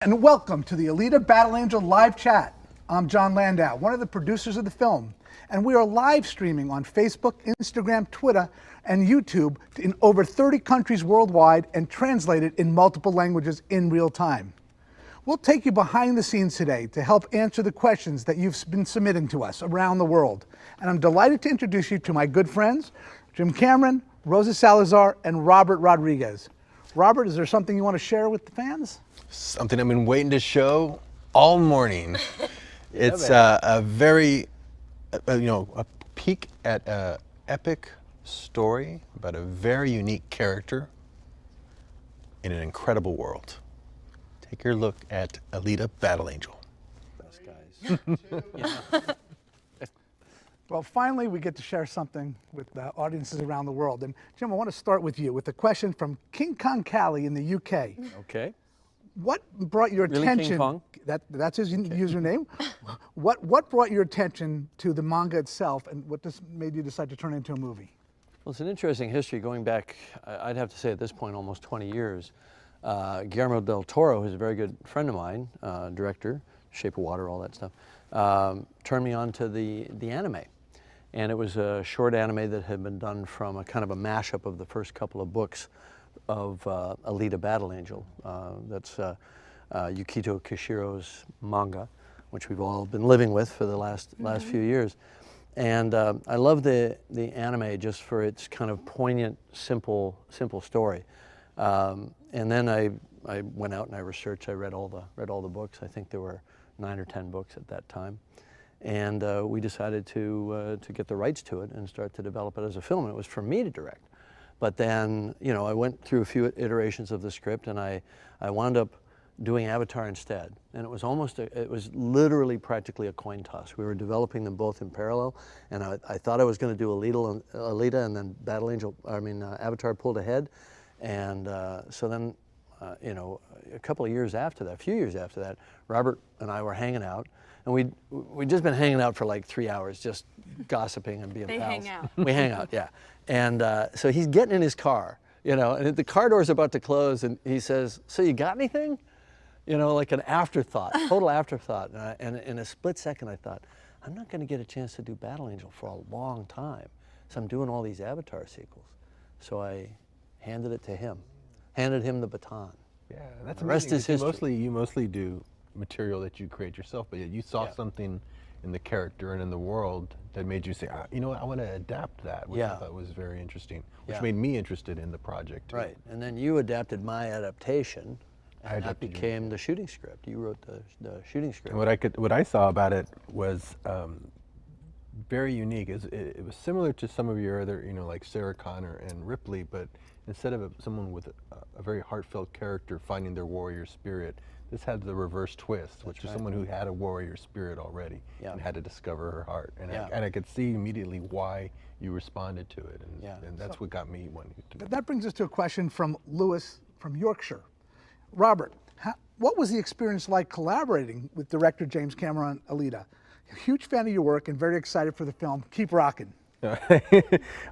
And welcome to the Alita Battle Angel live chat. I'm Jon Landau, one of the producers of the film, and we are live streaming on Facebook, Instagram, Twitter, and YouTube in over 30 countries worldwide and translated in multiple languages in real time. We'll take you behind the scenes today to help answer the questions that you've been submitting to us around the world. And I'm delighted to introduce you to my good friends, Jim Cameron, Rosa Salazar, and Robert Rodriguez. Robert, is there something you want to share with the fans? Something I've been waiting to show all morning. It's a very, a peek at an epic story about a very unique character in an incredible world. Take your look at Alita Battle Angel. Best guys. Well, finally, we get to share something with audiences around the world. And Jim, I want to start with you with a question from King Kong Cali in the UK. Okay. What brought your Really, attention? King Kong? That's his username. What brought your attention to the manga itself, and what made you decide to turn it into a movie? Well, it's an interesting history going back, I'd have to say at this point, almost 20 years. Guillermo del Toro, who's a very good friend of mine, director, Shape of Water, all that stuff, turned me on to the anime. And it was a short anime that had been done from a kind of a mashup of the first couple of books of Alita Battle Angel. That's Yukito Kishiro's manga, which we've all been living with for the last few years. And I love the anime just for its kind of poignant, simple story. And then I went out and I researched. I read all the books. I think there were 9 or 10 books at that time. And we decided to get the rights to it and start to develop it as a film. And it was for me to direct. But then, I went through a few iterations of the script, and I wound up doing Avatar instead. And it was it was literally practically a coin toss. We were developing them both in parallel, and I thought I was going to do Alita, and then Avatar pulled ahead. And so then, a couple of years after that, a few years after that, Robert and I were hanging out. And we'd just been hanging out for like 3 hours, just gossiping and being pals. They hang out. We hang out, yeah. And so he's getting in his car, and the car door's about to close, and he says, "So you got anything?" Like an afterthought, total afterthought. And in a split second, I thought, I'm not going to get a chance to do Battle Angel for a long time. So I'm doing all these Avatar sequels. So I handed it to him, handed him the baton. Yeah, that's the rest is history. You mostly do material that you create yourself, but yet you saw something in the character and in the world that made you say, I want to adapt that, which I thought was very interesting, which made me interested in the project too. Right, and then you adapted my adaptation, and that became the shooting script. You wrote the shooting script. And what I saw about it was very unique. It was similar to some of your other, like Sarah Connor and Ripley, but instead of someone with a very heartfelt character finding their warrior spirit, this had the reverse twist, which is someone who had a warrior spirit already and had to discover her heart. And, I could see immediately why you responded to it, and that's what got me wanting to do it. That brings us to a question from Lewis from Yorkshire. Robert, what was the experience like collaborating with director James Cameron on Alita? A huge fan of your work and very excited for the film. Keep rocking.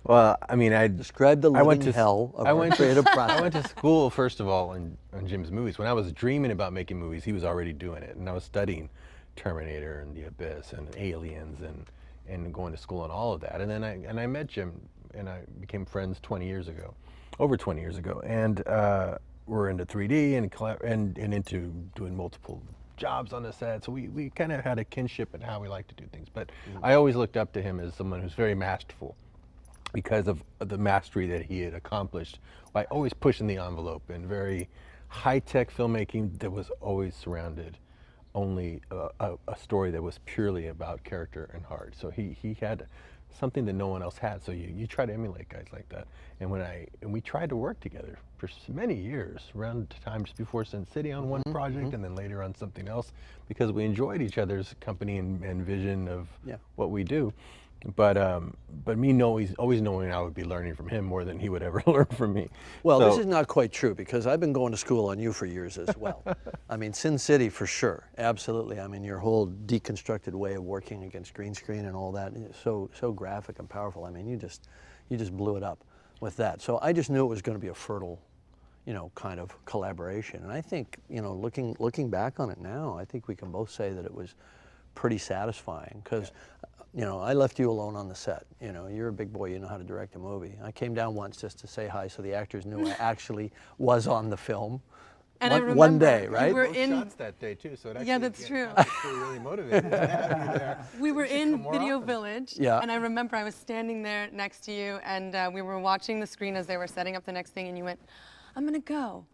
Well, I mean, describe the living hell of our creative process. I went to school, first of all, on Jim's movies. When I was dreaming about making movies, he was already doing it. And I was studying Terminator and The Abyss and Aliens and going to school on all of that. And then I met Jim, and I became friends over 20 years ago. And we're into 3D and into doing multiple jobs on the set, so we kind of had a kinship in how we like to do things. But I always looked up to him as someone who's very masterful because of the mastery that he had accomplished by always pushing the envelope and very high-tech filmmaking that was always surrounded only a story that was purely about character and heart. So he had something that no one else had. So you try to emulate guys like that. And we tried to work together for many years, around times before Sin City on one project, and then later on something else, because we enjoyed each other's company and vision of what we do. But me always knowing I would be learning from him more than he would ever learn from me. Well, this is not quite true, because I've been going to school on you for years as well. I mean, Sin City for sure, absolutely. I mean, your whole deconstructed way of working against green screen and all that is so graphic and powerful. I mean, you just blew it up with that. So I just knew it was going to be a fertile you know, kind of collaboration. And I think, you know, looking back on it now, I think we can both say that it was pretty satisfying because, you know, I left you alone on the set. You know, you're a big boy, you know how to direct a movie. I came down once just to say hi so the actors knew I actually was on the film. And I remember one day, right? We were Both in shots that day too, so it actually, yeah, that's true. really motivated to have you there. We were in come more Video often. Village, Yeah. and I remember I was standing there next to you, and we were watching the screen as they were setting up the next thing, and you went, "I'm gonna go.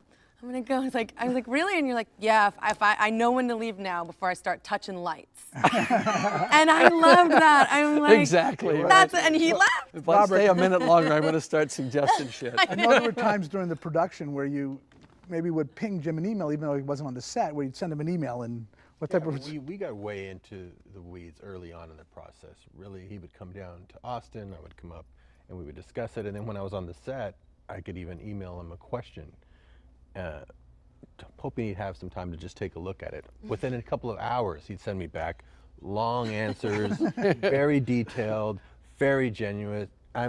I'm gonna go." I was like, "Really?" And you're like, "Yeah, if I know when to leave now before I start touching lights." And I loved that. I'm like, Exactly. That's it. And he left. If I stay a minute longer, I'm going to start suggesting shit. I know there were times during the production where you maybe would ping Jim an email, even though he wasn't on the set, where you'd send him an email and what type of... We got way into the weeds early on in the process. Really, he would come down to Austin, I would come up, and we would discuss it. And then when I was on the set, I could even email him a question, hoping he'd have some time to just take a look at it. Within a couple of hours, he'd send me back long answers, very detailed, very genuine. I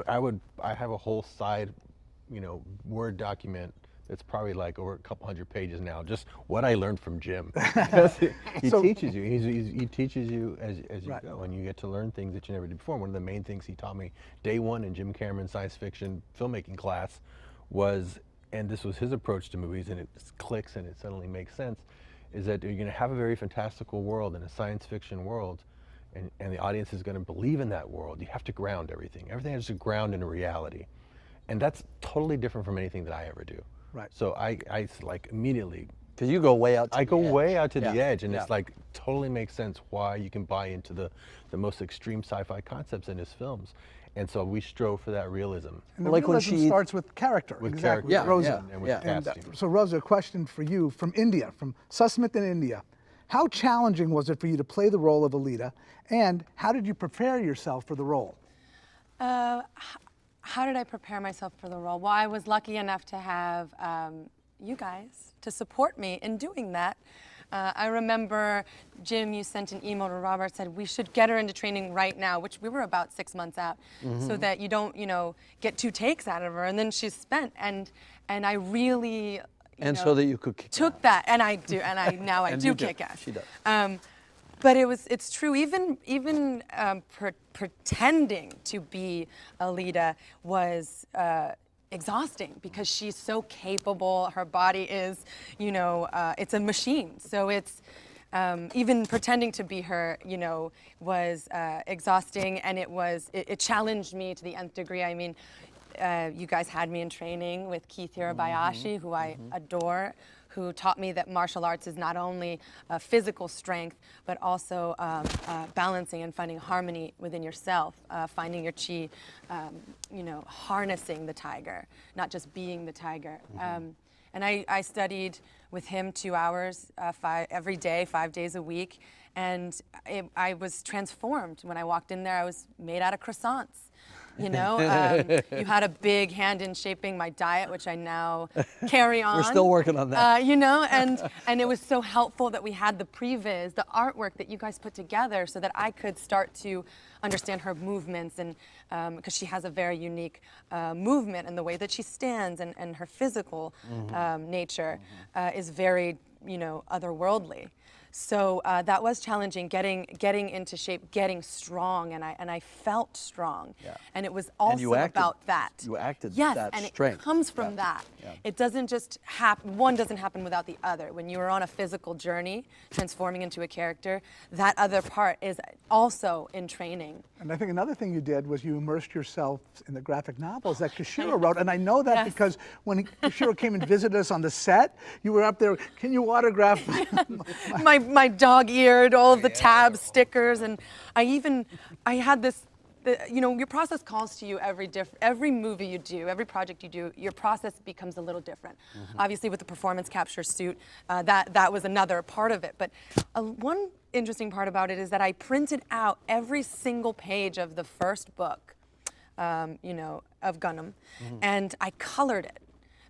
have a whole side, you know, Word document that's probably like over a couple hundred pages now, just what I learned from Jim. He teaches you. He teaches you as you Right. go, and you get to learn things that you never did before. One of the main things he taught me day one in Jim Cameron's science fiction filmmaking class was, and this was his approach to movies, and it clicks and it suddenly makes sense, is that you're going to have a very fantastical world and a science fiction world, and the audience is going to believe in that world. You have to ground everything. Everything has to ground in a reality. And that's totally different from anything that I ever do. Right. So I like immediately, Because you go way out to I the go edge. way out to the Yeah. edge, and Yeah. it's like totally makes sense why you can buy into the most extreme sci-fi concepts in his films. And so we strove for that realism. And the Like when realism she- starts with character. With exactly. character, Rosa. and with And, casting. so Rosa, a question for you from India, from Susmit in India. How challenging was it for you to play the role of Alita, and how did you prepare yourself for the role? How did I prepare myself for the role? Well, I was lucky enough to have you guys to support me in doing that. I remember, Jim, you sent an email to Robert, said we should get her into training right now, which we were about 6 months out, so that you don't, you know, get 2 takes out of her, and then she's spent. And I really, And so that you could kick took ass. that, and I do, and I now I And do you do. kick ass. She does. But it's true. Even pretending to be Alita was exhausting because she's so capable. Her body is, you know, it's a machine. So it's even pretending to be her, you know, was exhausting, and it challenged me to the nth degree. I mean, you guys had me in training with Keith Hirabayashi, who I adore, who taught me that martial arts is not only physical strength, but also balancing and finding harmony within yourself, finding your chi, you know, harnessing the tiger, not just being the tiger. And I studied with him 2 hours every day, 5 days a week, and I was transformed. When I walked in there, I was made out of croissants. You know, you had a big hand in shaping my diet, which I now carry on. We're still working on that. You know, and it was so helpful that we had the previs, the artwork that you guys put together, so that I could start to understand her movements, and because she has a very unique movement, and the way that she stands, and her physical nature is very, you know, otherworldly. So that was challenging, getting into shape, getting strong, and I felt strong. Yeah. And it was And also you acted- about that. you acted yes, that and strength. it comes from Yeah. that. Yeah. It doesn't just happen, one doesn't happen without the other. When you are on a physical journey, transforming into a character, that other part is also in training. And I think another thing you did was you immersed yourself in the graphic novels that Kishiro wrote. And I know that Yes. because when Kishiro came and visited us on the set, you were up there, can you autograph? My dog-eared, all of the tabs, stickers, and I had this, you know, your process calls to you every movie you do, every project you do, your process becomes a little different. Obviously with the performance capture suit, that was another part of it. But one interesting part about it is that I printed out every single page of the first book, you know, of Gundam, and I colored it.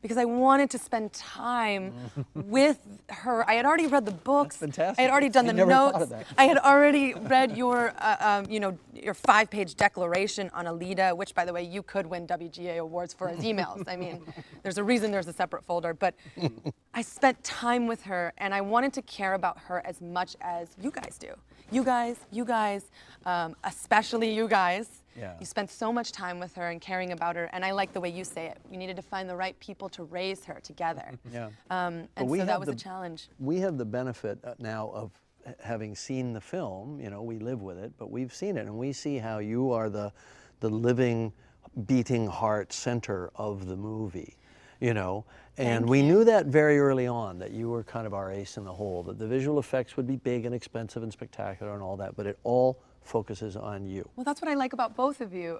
because I wanted to spend time with her. I had already read the books. That's fantastic. I had already done I the never thought notes. of that. I had already read your, your 5-page declaration on Alita, which, by the way, you could win WGA awards for as emails. I mean, there's a reason there's a separate folder. But I spent time with her, and I wanted to care about her as much as you guys do. You guys, especially you guys. Yeah. You spent so much time with her and caring about her, and I like the way you say it. We needed to find the right people to raise her together. Yeah. And so that was a challenge. We have the benefit now of having seen the film. You know, we live with it, but we've seen it, and we see how you are the living, beating heart center of the movie. You know, and we knew that very early on, that you were kind of our ace in the hole, that the visual effects would be big and expensive and spectacular and all that, but it all focuses on you. Well, that's what I like about both of you.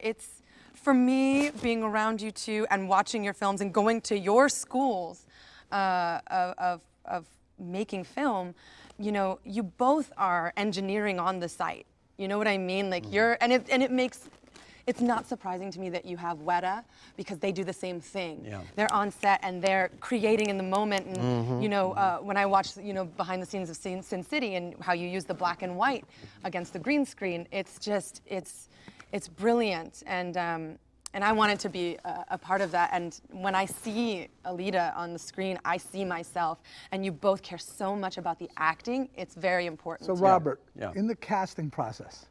It's, for me, being around you two and watching your films and going to your schools of making film, you know, you both are engineering on the site. You know what I mean? Like and it makes, it's not surprising to me that you have Weta, because they do the same thing. Yeah. They're on set and they're creating in the moment. And you know, when I watch, you know, behind the scenes of Sin City and how you use the black and white against the green screen, it's just, it's brilliant. And I wanted to be a part of that. And when I see Alita on the screen, I see myself. And you both care so much about the acting. It's very important. So Robert, Yeah. in the casting process,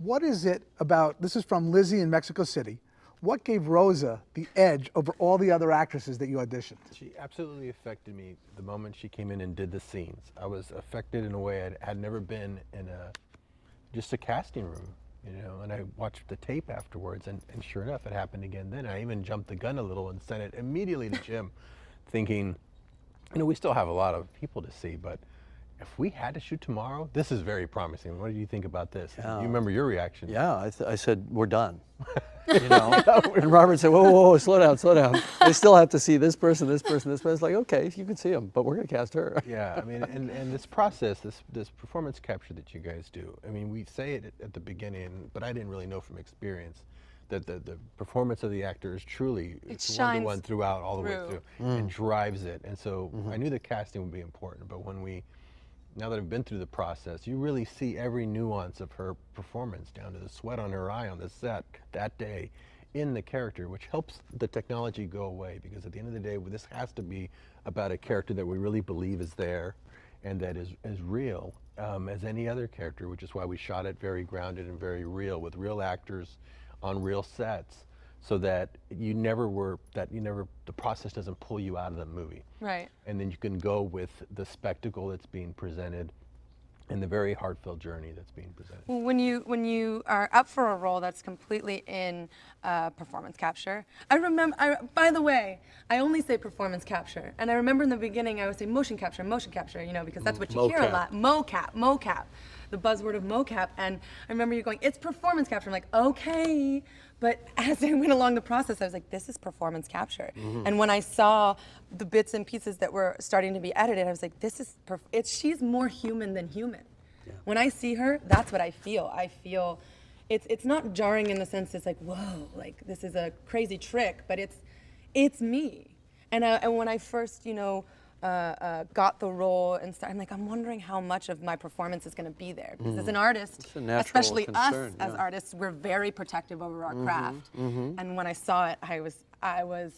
what is it about, this is from Lizzie in Mexico City, what gave Rosa the edge over all the other actresses that you auditioned? She absolutely affected me the moment she came in and did the scenes. I was affected in a way I had never been in just a casting room, you know, and I watched the tape afterwards, and sure enough, it happened again then. I even jumped the gun a little and sent it immediately to Jim, thinking, you know, we still have a lot of people to see, but if we had to shoot tomorrow, this is very promising. What do you think about this? Yeah. You remember your reaction? Yeah, I said, we're done. You know? And Robert said, whoa, whoa, whoa, slow down, slow down. They still have to see this person, this person, this person. It's like, okay, you can see them, but we're going to cast her. Yeah, I mean, and this process, this performance capture that you guys do, I mean, we say it at the beginning, but I didn't really know from experience that the performance of the actor is truly one-to-one throughout, all the way through, and drives it. And so I knew the casting would be important, but now that I've been through the process, you really see every nuance of her performance, down to the sweat on her eye on the set that day in the character, which helps the technology go away, because at the end of the day, this has to be about a character that we really believe is there and that is as real as any other character, which is why we shot it very grounded and very real, with real actors on real sets, so that the process doesn't pull you out of the movie. Right. And then you can go with the spectacle that's being presented and the very heartfelt journey that's being presented. Well, when you are up for a role that's completely in performance capture, by the way, I only say performance capture, and I remember in the beginning I would say motion capture, you know, because that's what you hear a lot. Mocap, the buzzword of mocap, and I remember you going, it's performance capture. I'm like, okay. But as I went along the process, I was like, this is performance capture. And when I saw the bits and pieces that were starting to be edited, I was like, she's more human than human. Yeah. When I see her, that's what I feel. I feel, it's not jarring in the sense it's like, whoa, like this is a crazy trick, but it's me. And when I first, you know, got the role and I'm like, I'm wondering how much of my performance is going to be there, because as an artist, especially concern, us as artists, we're very protective over our craft. And when I saw it, I was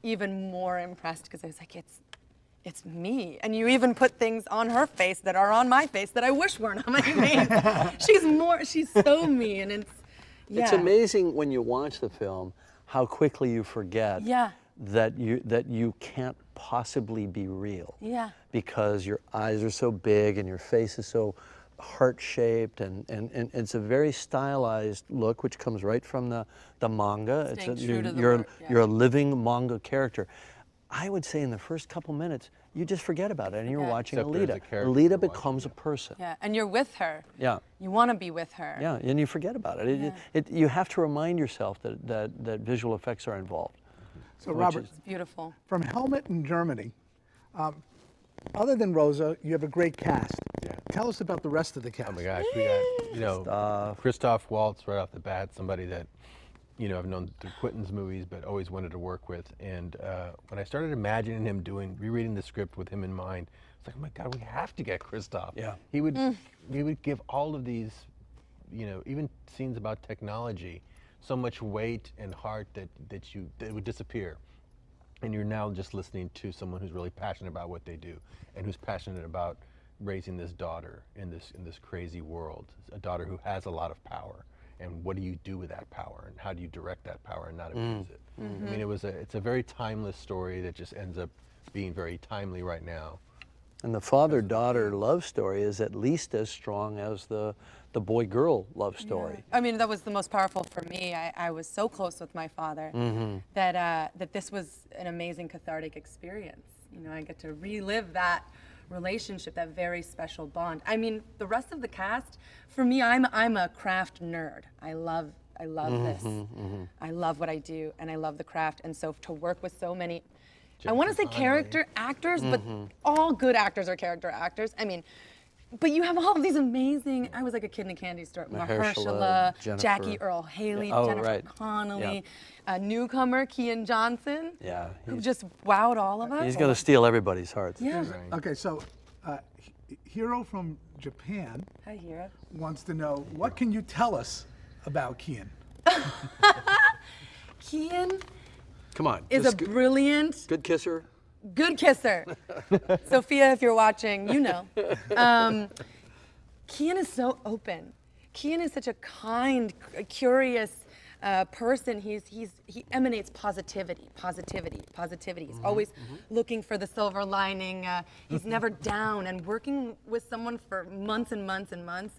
even more impressed, because I was like, it's me. And you even put things on her face that are on my face that I wish weren't on my face. She's so me, and It's amazing when you watch the film how quickly you forget that you can't possibly be real. Yeah. Because your eyes are so big and your face is so heart-shaped, and it's a very stylized look, which comes right from the manga. You're a living manga character. I would say in the first couple minutes, you just forget about it, and you're watching Alita. Alita becomes a person. Yeah, and you're with her. Yeah. You want to be with her. Yeah, and you forget about it. You have to remind yourself that visual effects are involved. So Robert, it's beautiful. From Helmet in Germany, other than Rosa, you have a great cast. Yeah. Tell us about the rest of the cast. Oh my gosh, we got, you know, Christoph Waltz right off the bat, somebody that you know, I've known through Quentin's movies, but always wanted to work with. And when I started imagining him rereading the script with him in mind, it's like, oh my God, we have to get Christoph. Yeah. He would give all of these, you know, even scenes about technology, so much weight and heart that it would disappear. And you're now just listening to someone who's really passionate about what they do, and who's passionate about raising this daughter in this crazy world, a daughter who has a lot of power. And what do you do with that power, and how do you direct that power and not abuse it? I mean, it's a very timeless story that just ends up being very timely right now. And the father-daughter love story is at least as strong as the boy-girl love story. Yeah. I mean, that was the most powerful for me. I was so close with my father that this was an amazing cathartic experience. You know, I get to relive that relationship, that very special bond. I mean, the rest of the cast, for me, I'm a craft nerd. I love this. I love what I do, and I love the craft. And so to work with so many, I want to say character actors, but all good actors are character actors. I mean, but you have all of these amazing, I was like a kid in a candy store. Mahershala, Jackie Earl Haley, Jennifer Connelly, newcomer Kian Johnson, who just wowed all of us. He's going to steal everybody's hearts. Yeah. Okay, so Hiro from Japan Hi, Hiro. wants to know, what can you tell us about Kian? Kian Come on. is a brilliant, good kisser. good kisser. Sophia, if you're watching, you know. Kian is so open. Kian is such a kind, curious person. He emanates positivity. He's always looking for the silver lining. He's never down. And working with someone for months and months and months,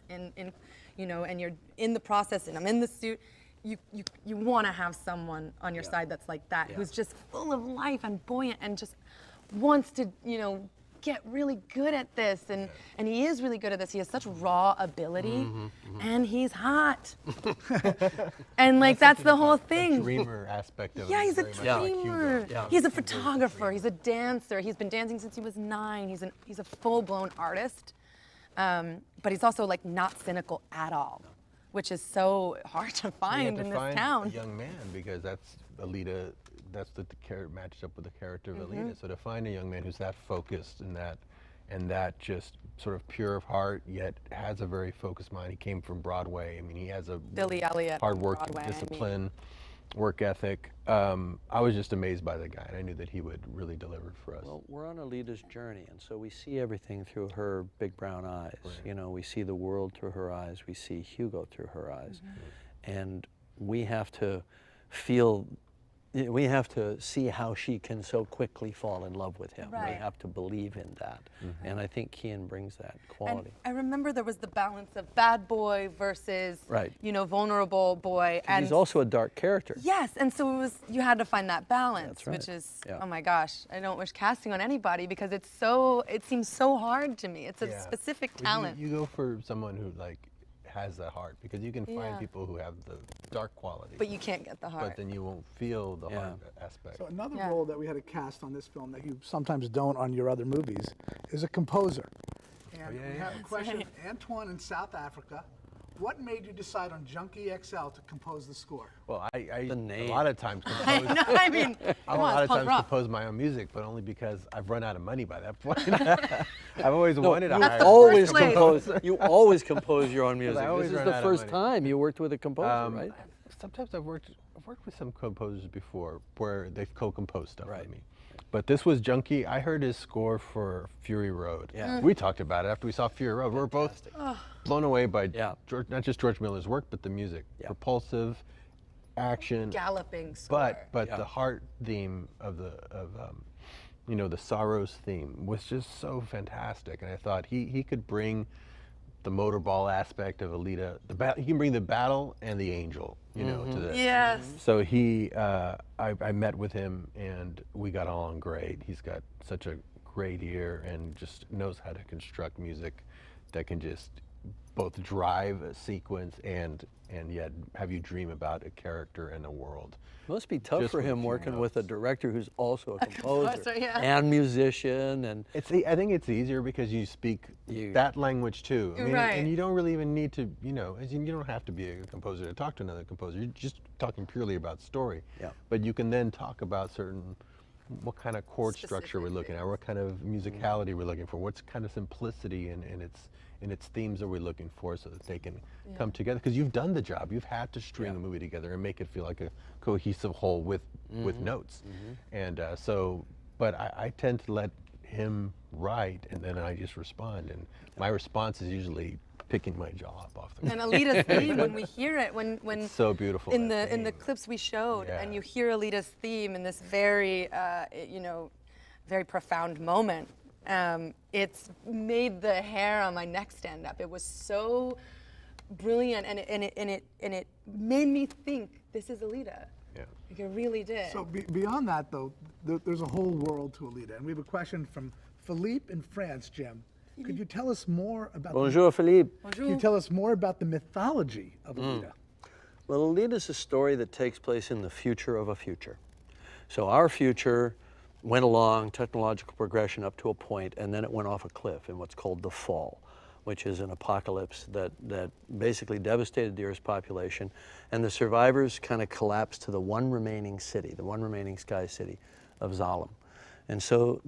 you know, and you're in the process, and I'm in the suit. You want to have someone on your side that's like that, who's just full of life and buoyant and just wants to, you know, get really good at this. And he is really good at this. He has such raw ability, and he's hot. And like that's the whole thing. Dreamer aspect of it. Yeah, he's a very much like dreamer. Hugo. He's a photographer. He's a dancer. He's been dancing since he was 9. He's a full-blown artist, but he's also like not cynical at all, which is so hard to find in this town. A young man, because that's Alita. That's the character matched up with the character of Alita. So to find a young man who's that focused and that just sort of pure of heart, yet has a very focused mind. He came from Broadway. I mean, he has a Billy Elliot hard work, Broadway, discipline, work ethic. I was just amazed by the guy, and I knew that he would really deliver for us. Well, we're on Alita's journey, and so we see everything through her big brown eyes. Right. You know, we see the world through her eyes. We see Hugo through her eyes. And we have to we have to see how she can so quickly fall in love with him. Right. We have to believe in that. And I think Kian brings that quality. And I remember there was the balance of bad boy versus, you know, vulnerable boy. And he's also a dark character. Yes, and so you had to find that balance, That's right. which is, Yeah. oh my gosh, I don't wish casting on anybody because it seems so hard to me. It's a specific talent. You go for someone who has that heart, because you can find people who have the dark quality. But you can't get the heart. But then you won't feel the heart aspect. So another role that we had to cast on this film that you sometimes don't on your other movies is a composer. And we have a question, Antoine in South Africa. What made you decide on Junkie XL to compose the score? Well, I The name. a lot of times I know, I mean, a lot of times compose my own music, but only because I've run out of money by that point. I've always wanted to hire. You always compose your own music. always This is run the out of first money. time you worked with a composer, right? Sometimes I've worked with some composers before where they've co-composed stuff with me. But this was Junkie. I heard his score for Fury Road. Yeah. We talked about it after we saw Fury Road. We were both blown away by not just George Miller's work, but the music. Propulsive, action, galloping score. But the heart theme of you know, the Sorrows theme was just so fantastic. And I thought he could bring the motorball aspect of Alita. He can bring the battle and the angel, you know, to this. Yes. So I met with him and we got along great. He's got such a great ear and just knows how to construct music that can just both drive a sequence and yet have you dream about a character and a world. Must be tough Just for with a him few working notes. with a director who's also a composer composer, yeah. and musician, and I think it's easier because you speak that language too. I mean, Right. and you don't really even need to, you know, you don't have to be a composer to talk to another composer. You're just talking purely about story. Yeah. But you can then talk about what kind of chord structure we're looking at, what kind of musicality we're looking for, what kind of simplicity in its themes are we looking for, so that they can come together. Because you've done the job. You've had to string a movie together and make it feel like a cohesive whole with notes. And but I tend to let him write, and then I just respond. And my response is usually picking my jaw up off the And Alita's theme, when we hear it, when It's so beautiful. in that the theme. clips we showed, Yeah. and you hear Alita's theme in this very, very profound moment. It's made the hair on my neck stand up. It was so brilliant, and it made me think this is Alita. Yeah. Like it really did. So beyond that, though, there's a whole world to Alita, and we have a question from Philippe in France. Jim, could you tell us more about? Bonjour, Philippe. Can you tell us more about the mythology of Alita? Well, Alita is a story that takes place in the future of a future. So our future went along technological progression up to a point, and then it went off a cliff in what's called the Fall, which is an apocalypse that basically devastated the Earth's population, and the survivors kind of collapsed to the one remaining city, the one remaining sky city of Zalem. And so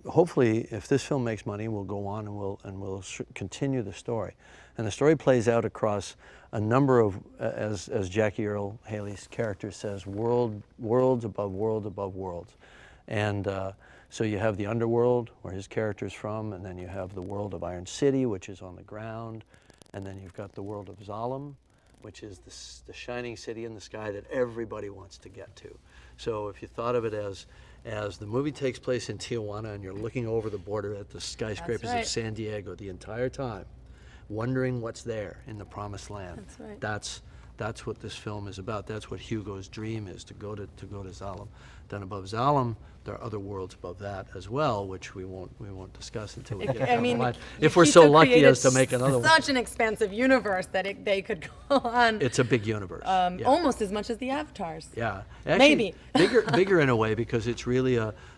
hopefully, if this film makes money, we'll go on and we'll continue the story. And the story plays out across a number of, as Jackie Earle Haley's character says, worlds above worlds above worlds. And so you have the underworld, where his character's from, and then you have the world of Iron City, which is on the ground, and then you've got the world of Zalem, which is the shining city in the sky that everybody wants to get to. So if you thought of it as the movie takes place in Tijuana and you're looking over the border at the skyscrapers of San Diego the entire time, wondering what's there in the promised land. That's right. That's what this film is about. That's what Hugo's dream is, to go to Zalem. Then above Zalem, there are other worlds above that as well, which we won't discuss until we get down the line. If we're so lucky as to make another one. Such an expansive universe that they could go on. It's a big universe. Yeah. Almost as much as the Avatars. Yeah, actually, Maybe. bigger in a way, because it's really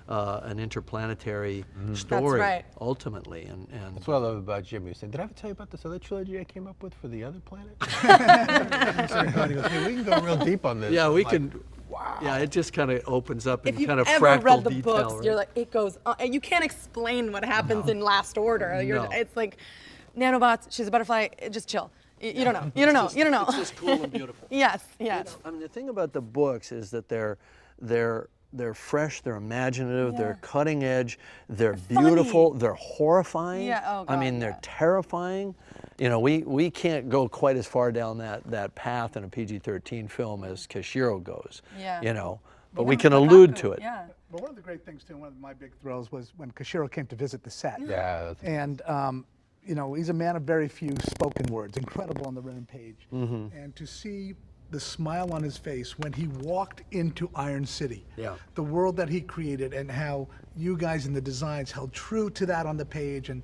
an interplanetary story. right. Ultimately, and That's what I love about Jim. He was saying, did I ever tell you about this other trilogy I came up with for the other planet? He started going, he goes, hey, we can go real deep on this. yeah, I'm we like, can. Wow. Yeah, it just kind of opens up in If you've kind of ever fractal read the detail. books, right? you're like, it goes on. And you can't explain what happens in last order. No. It's like, nanobots, she's a butterfly, just chill. You don't know. You don't know. You don't know. It's just cool and beautiful. Yes, yes. I mean, the thing about the books is that they're fresh, they're imaginative, they're cutting edge, they're beautiful, they're horrifying. Yeah, oh I mean, God, they're terrifying. You know, we can't go quite as far down that path in a PG-13 film as Kashiro goes. Yeah. You know, but we can allude to it. Yeah. But one of the great things too, one of my big thrills was when Kashiro came to visit the set. Yeah. And you know, he's a man of very few spoken words, incredible on the written page. And to see the smile on his face when he walked into Iron City, the world that he created, and how you guys in the designs held true to that on the page. And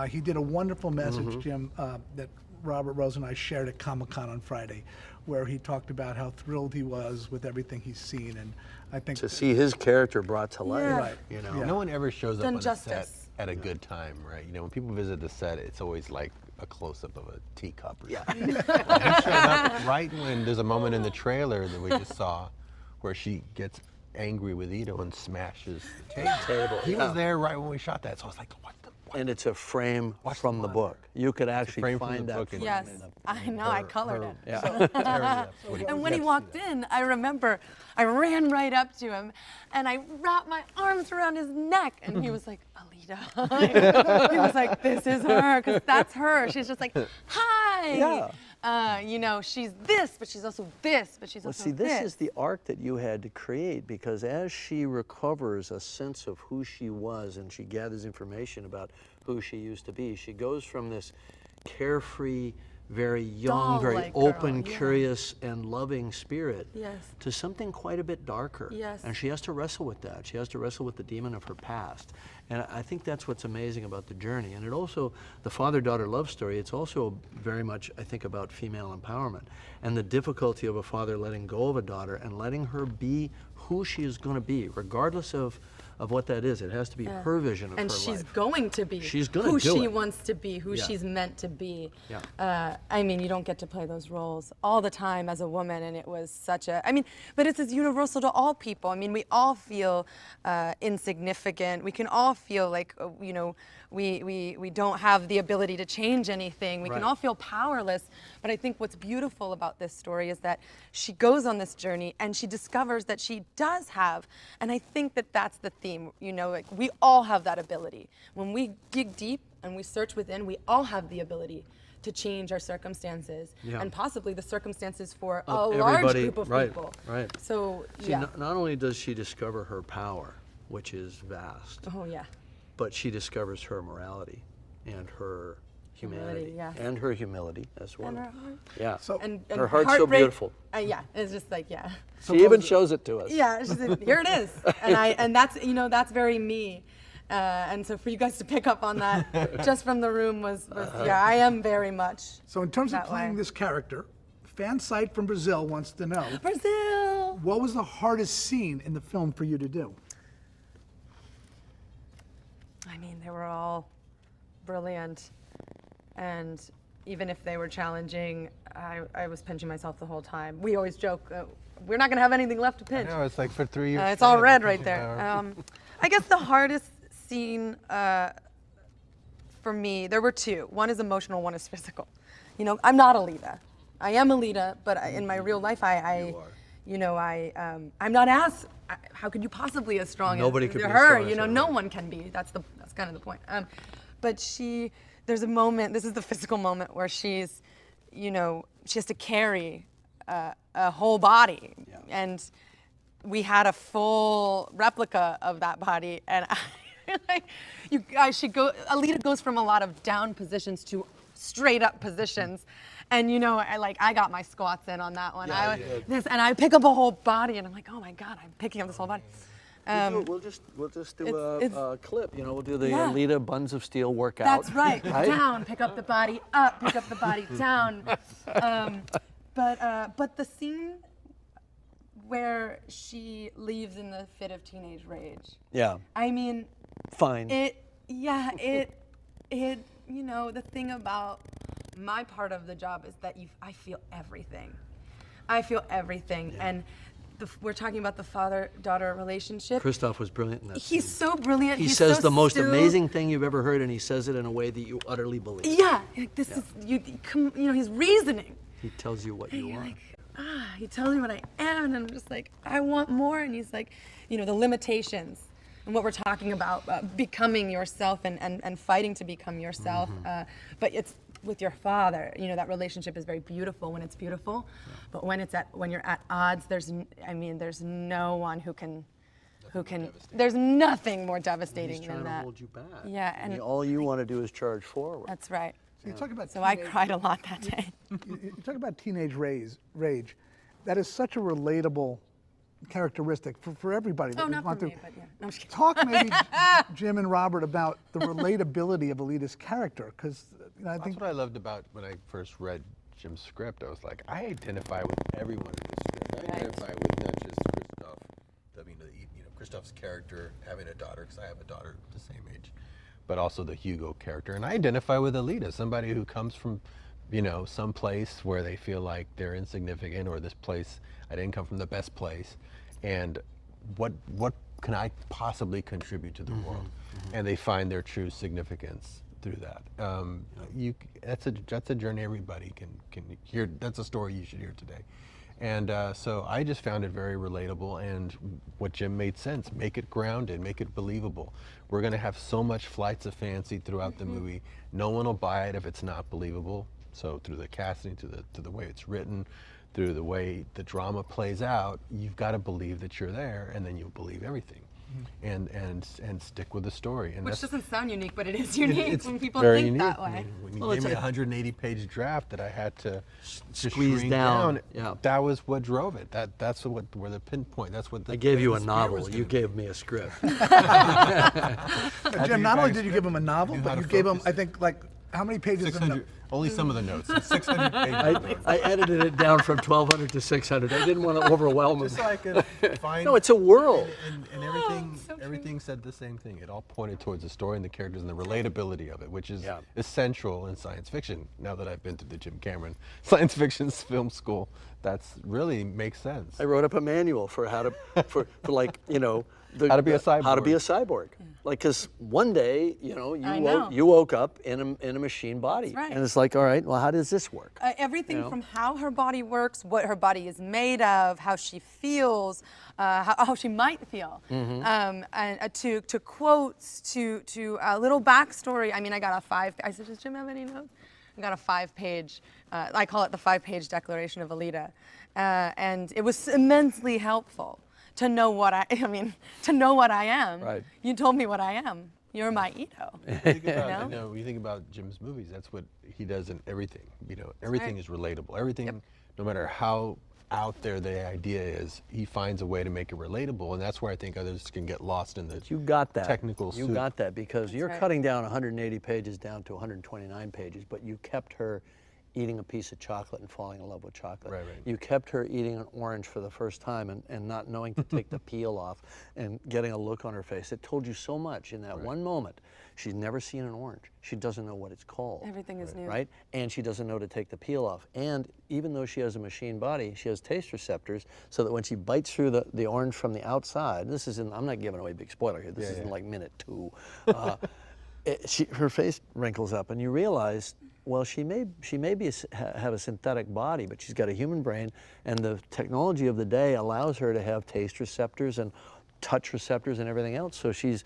he did a wonderful message, Jim, that Robert Rose and I shared at Comic-Con on Friday, where he talked about how thrilled he was with everything he's seen. And I think To see his character brought to life, Yeah. Right. you know. No one ever shows up Done on a set justice. at a good time, right? You know, when people visit the set, it's always like a close-up of a teacup or something. He showed up right when there's a moment in the trailer that we just saw where she gets angry with Ito and smashes the table. He was there right when we shot that, so I was like, what the? And it's a frame Watch from the the book. You could actually frame from find the that book frame and- Yes, in the- I know. I colored it. Yeah. And when he walked in, I remember I ran right up to him and I wrapped my arms around his neck, and he was like, Alita. He was like, this is her, because that's her. She's just like, hi. Yeah. You know, she's this, but she's also this, but she's Well, also see, this this. is the arc that you had to create, because as she recovers a sense of who she was and she gathers information about who she used to be, she goes from this carefree, very young, very doll-like open, girl, yeah. curious, and loving spirit Yes. to something quite a bit darker. Yes. And she has to wrestle with that. She has to wrestle with the demon of her past. And I think that's what's amazing about the journey. And it also, the father-daughter love story, it's also very much, I think, about female empowerment and the difficulty of a father letting go of a daughter and letting her be who she is going to be, regardless of what that is. It has to be her vision of and her life. she's going to be She's gonna who do she it. wants to be, who Yeah. she's meant to be. Yeah. I mean, you don't get to play those roles all the time as a woman, and it was such a, I mean, but it's as universal to all people. I mean, we all feel insignificant. We can all feel like, you know, we don't have the ability to change anything. We can Right. all feel powerless. But I think what's beautiful about this story is that she goes on this journey and she discovers that she does have, and I think that that's the theme, you know, like we all have that ability. When we dig deep and we search within, we all have the ability to change our circumstances Yeah. and possibly the circumstances for a Of large everybody, group of right, people. right. So, See, yeah. not only does she discover her power, which is vast, Oh, yeah. but she discovers her morality and her humanity, Humility, yes. and her humility as well. And her heart. Yeah. So- And her heart's so heartbreak- beautiful. Yeah, it's just like, yeah. She even shows it to us. Yeah, she said, here it is, and that's, you know, that's very me, and so for you guys to pick up on that just from the room was yeah, I am very much. So in terms of that playing way. this character, fan site from Brazil wants to know, Brazil. what was the hardest scene in the film for you to do? I mean, they were all brilliant, and even if they were challenging, I was pinching myself the whole time. We always joke, we're not gonna have anything left to I pinch. know, it's like for 3 years. It's all straight, red I'm right pinching there. our- I guess the hardest scene for me, there were two. One is emotional, one is physical. You know, I'm not Alita. I am Alita, but in my real life, you know, I'm not as. How could you possibly as strong Nobody as could be as her? strong as You know, her, no right. one can be. That's kind of the point. But there's a moment. This is the physical moment where she's, you know, she has to carry a whole body, and we had a full replica of that body, and Alita goes from a lot of down positions to straight up positions, and you know, I got my squats in on that one. Yeah, you did. And I pick up a whole body, and I'm like, oh my God, I'm picking up this whole body. We'll just do it's- a clip. You know, we'll do the Yeah. Alita Buns of Steel workout. That's right. Down, pick up the body, up, pick up the body, down. But the scene where she leaves in the fit of teenage rage. Yeah. I mean, Fine. it, you know, the thing about my part of the job is that I feel everything. I feel everything. And we're talking about the father-daughter relationship. Christoph was brilliant in that scene. He's so brilliant. He He's says so the most still. amazing thing you've ever heard, and he says it in a way that you utterly believe. Yeah, like this is, you know, he's reasoning. He tells you what And you you're want. like, he tells me what I am, and I'm just like, I want more. And he's like, you know, the limitations and what we're talking about, becoming yourself and fighting to become yourself. But it's with your father, you know, that relationship is very beautiful when it's beautiful. Yeah. But when you're at odds, there's no one who can, there's nothing more devastating He's than trying that. to hold you back. Yeah, and all you want to do is charge forward. that's right. So you talk about So I cried a lot that day. you talk about teenage rage. That is such a relatable characteristic for everybody. that Oh, we've not gone for me, through. but yeah. No, I'm just kidding. Talk maybe, Jim and Robert, about the relatability of Alita's character, because I That's think what I loved about when I first read Jim's script. I was like, I identify with everyone in this script. I Right. identify with not just Christoph, Christoph's character having a daughter, because I have a daughter the same age, but also the Hugo character. And I identify with Alita, somebody who comes from, you know, some place where they feel like they're insignificant, or this place, I didn't come from the best place, and what can I possibly contribute to the world? And they find their true significance through that. That's a journey everybody can hear. That's a story you should hear today. And so I just found it very relatable, and what Jim made sense. Make it grounded, make it believable. We're gonna have so much flights of fancy throughout the movie. No one will buy it if it's not believable. So through the casting, to the way it's written, through the way the drama plays out, you've got to believe that you're there, and then you'll believe everything. and stick with the story. And Which that's, doesn't sound unique, but it is unique it's when people very think unique. that I way. mean, when you Well, gave it's me a a- 180-page draft that I had to Squeeze shrink down. Yeah. that was what drove it. That's what where the pinpoint. That's what the, I gave you the a spirit novel. was You gonna gave me a script. Jim, not only did you give him a novel, Knew but how you to gave him, focus I it. think, like, how many pages? be in the- 600. Only some of the notes. It's 600 pages. I edited it down from 1,200 to 600. I didn't want to overwhelm him. Just so I could find. No, it's a world. And everything said the same thing. It all pointed towards the story and the characters and the relatability of it, which is essential in science fiction. Now that I've been to the Jim Cameron science fiction film school, that's really makes sense. I wrote up a manual for how to, for like, you know, How to be a How to be a cyborg. cyborg. Like, because one day, you know, I know. you woke up in a machine body. That's right. And it's like, all right, well, how does this work? Everything You know? from how her body works, what her body is made of, how she feels, how she might feel, and to quotes, to a little backstory. I mean, I got I said, does Jim have any notes? I got a 5-page, I call it the 5-page Declaration of Alita, and it was immensely helpful to know what to know what I am. Right. You told me what I am. You're my Ito. Think about, know? you know, when you think about Jim's movies, that's what he does in everything. You know, everything right. is relatable. Everything, no matter how out there the idea is, he finds a way to make it relatable, and that's where I think others can get lost in the You got that. technical You soup. got that because you're right. cutting down 180 pages down to 129 pages, but you kept her eating a piece of chocolate and falling in love with chocolate. Right, right. You kept her eating an orange for the first time and not knowing to take the peel off and getting a look on her face. It told you so much in that one moment. She's never seen an orange. She doesn't know what it's called. Everything is new. Right? And she doesn't know to take the peel off. And even though she has a machine body, she has taste receptors so that when she bites through the orange from the outside, this is in, I'm not giving away a big spoiler here, this is in like minute 2. Her face wrinkles up and you realize, well, she may have a synthetic body, but she's got a human brain, and the technology of the day allows her to have taste receptors and touch receptors and everything else. So she's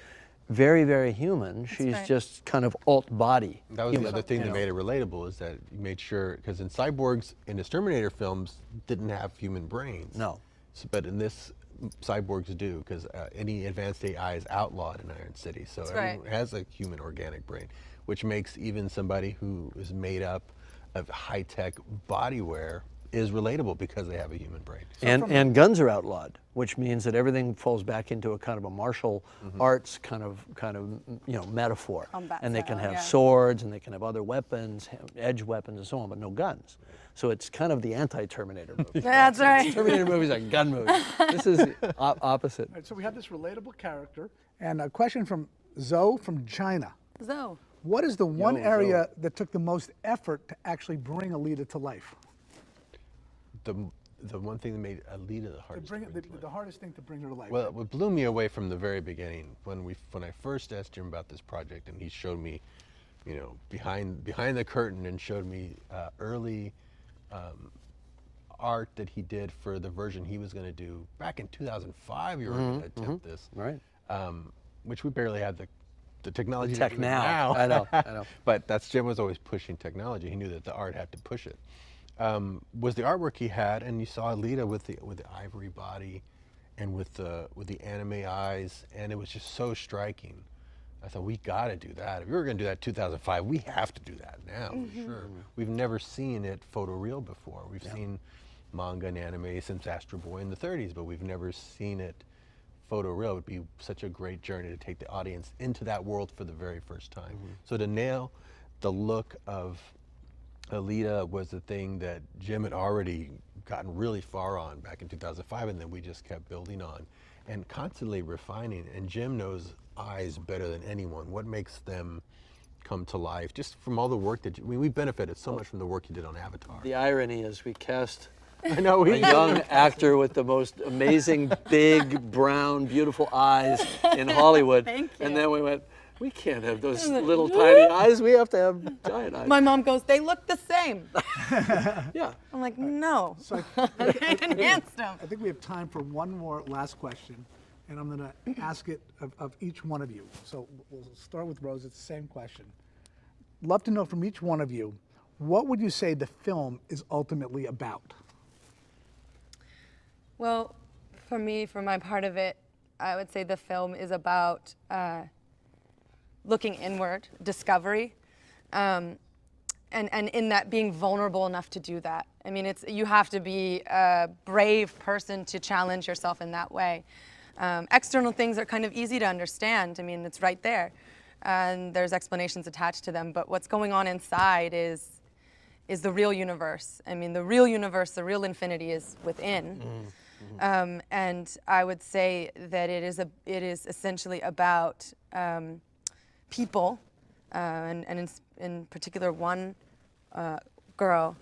very, very human. She's right. just kind of alt body. That was the other thing that made it relatable, is that you made sure, because in cyborgs in the Terminator films didn't have human brains. No. So, but in this, cyborgs do, because any advanced AI is outlawed in Iron City. So everyone has a human organic brain, which makes even somebody who is made up of high-tech bodywear is relatable because they have a human brain. And guns are outlawed, which means that everything falls back into a kind of a martial arts kind of you know, metaphor. Combat and they can style, have yeah. swords and they can have other weapons, edge weapons and so on, but no guns. So it's kind of the anti-Terminator movie. That's right. Terminator movies are gun movies. This is the opposite. All right, so we have this relatable character, and a question from Zoe from China. Zoe. What is the one Zoe. area that took the most effort to actually bring Alita to life? The one thing that made Alita the hardest. To bring to bring to the life. hardest thing to bring her to life. Well, what blew me away from the very beginning, when I first asked Jim about this project, and he showed me, you know, behind the curtain, and showed me early art that he did for the version he was going to do back in 2005. You were going to attempt this, Right. Which we barely had the technology Tech to do it now. I know. But Jim was always pushing technology. He knew that the art had to push it. Was the artwork he had, and you saw Alita with the ivory body, and with the anime eyes, and it was just so striking. I thought, we got to do that. If we were going to do that in 2005, we have to do that now. Sure. We've never seen it photoreal before. We've seen manga and anime since Astro Boy in the 30s, but we've never seen it photoreal. It would be such a great journey to take the audience into that world for the very first time. So to nail the look of Alita was the thing that Jim had already gotten really far on back in 2005, and then we just kept building on and constantly refining. And Jim knows eyes better than anyone. What makes them come to life? Just from all the work that we benefited so much from the work you did on Avatar. The irony is we cast I know a young actor with the most amazing, big, brown, beautiful eyes in Hollywood. Thank you. And then we went, we can't have those little tiny eyes. We have to have giant eyes. My mom goes, they look the same. Yeah. I'm like, no. So I enhanced them. I think we have time for one more last question, and I'm going to ask it of each one of you. So we'll start with Rose. It's the same question. Love to know from each one of you, what would you say the film is ultimately about? Well, for me, for my part of it, I would say the film is about looking inward, discovery, and in that being vulnerable enough to do that. I mean, you have to be a brave person to challenge yourself in that way. External things are kind of easy to understand. I mean, it's right there, and there's explanations attached to them. But what's going on inside is the real universe. I mean, the real universe, the real infinity is within. And I would say that it is essentially about people, and in particular one girl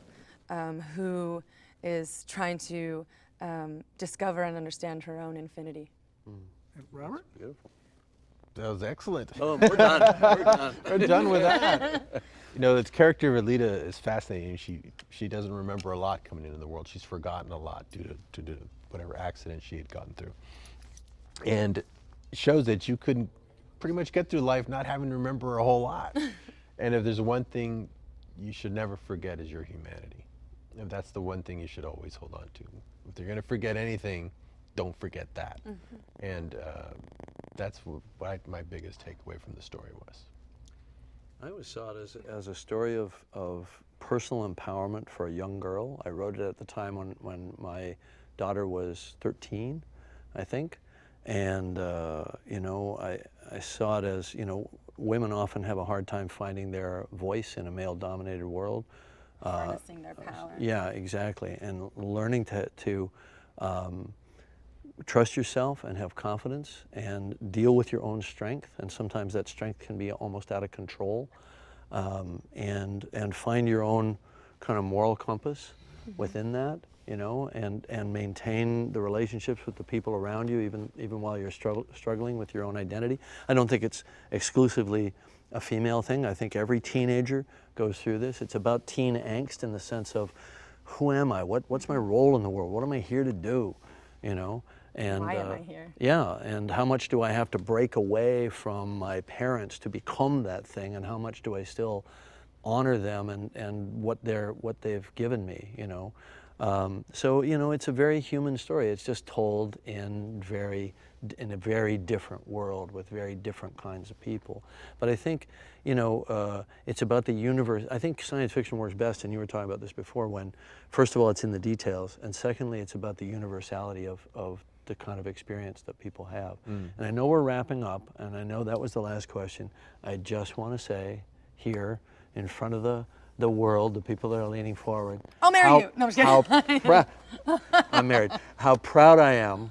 who is trying to discover and understand her own infinity. Robert? Beautiful. That was excellent. Oh, we're done. We're done. We're done with that. You know, the character of Alita is fascinating. She doesn't remember a lot coming into the world. She's forgotten a lot due to whatever accident she had gone through. And it shows that you couldn't pretty much get through life not having to remember a whole lot. And if there's one thing you should never forget is your humanity. If that's the one thing you should always hold on to. If you're going to forget anything, don't forget that. And that's what my biggest takeaway from the story was. I always saw it as a story of personal empowerment for a young girl. I wrote it at the time when my daughter was 13, I think. And, you know, I saw it as, you know, women often have a hard time finding their voice in a male-dominated world. Harnessing their power. Yeah, exactly. And learning to trust yourself and have confidence and deal with your own strength. And sometimes that strength can be almost out of control. And find your own kind of moral compass within that, you know, and maintain the relationships with the people around you, even while you're struggling with your own identity. I don't think it's exclusively a female thing. I think every teenager goes through this. It's about teen angst in the sense of, who am I? What's my role in the world? What am I here to do? You know? And why am I here? Yeah, and how much do I have to break away from my parents to become that thing, and how much do I still honor them and what they've given me, you know? So, you know, it's a very human story. It's just told in a very different world with very different kinds of people. But I think, you know, it's about the universe. I think science fiction works best, and you were talking about this before, when, first of all, it's in the details, and secondly, it's about the universality of the kind of experience that people have. And I know we're wrapping up, and I know that was the last question. I just want to say here, in front of the world, the people that are leaning forward. I'll marry you. No, I'm just kidding. I'm married. How proud I am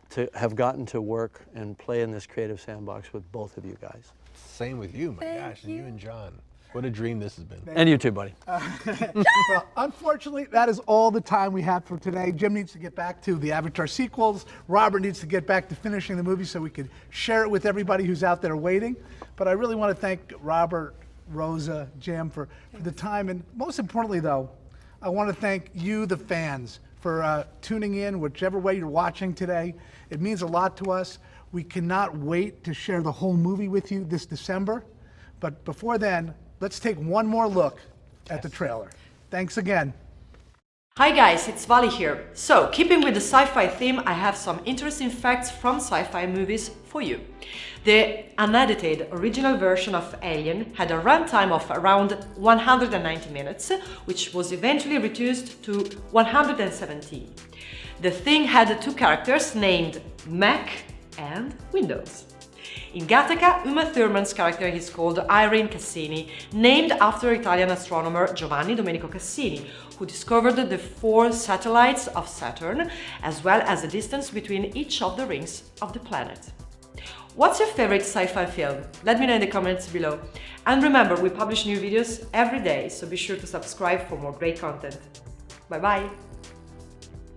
to have gotten to work and play in this creative sandbox with both of you guys. Same with you, my gosh, and you and John. What a dream this has been. And you too, buddy. Well, unfortunately, that is all the time we have for today. Jim needs to get back to the Avatar sequels. Robert needs to get back to finishing the movie so we could share it with everybody who's out there waiting. But I really want to thank Robert, Rosa, Jim for the time. And most importantly, though, I want to thank you, the fans, for tuning in, whichever way you're watching today. It means a lot to us. We cannot wait to share the whole movie with you this December. But before then, let's take one more look at the trailer. Thanks again. Hi guys, it's Vali here. So, keeping with the sci-fi theme, I have some interesting facts from sci-fi movies for you. The unedited original version of Alien had a runtime of around 190 minutes, which was eventually reduced to 117. The Thing had two characters named Mac and Windows. In Gattaca, Uma Thurman's character is called Irene Cassini, named after Italian astronomer Giovanni Domenico Cassini, who discovered the 4 satellites of Saturn, as well as the distance between each of the rings of the planet. What's your favorite sci-fi film? Let me know in the comments below. And remember, we publish new videos every day, so be sure to subscribe for more great content. Bye bye!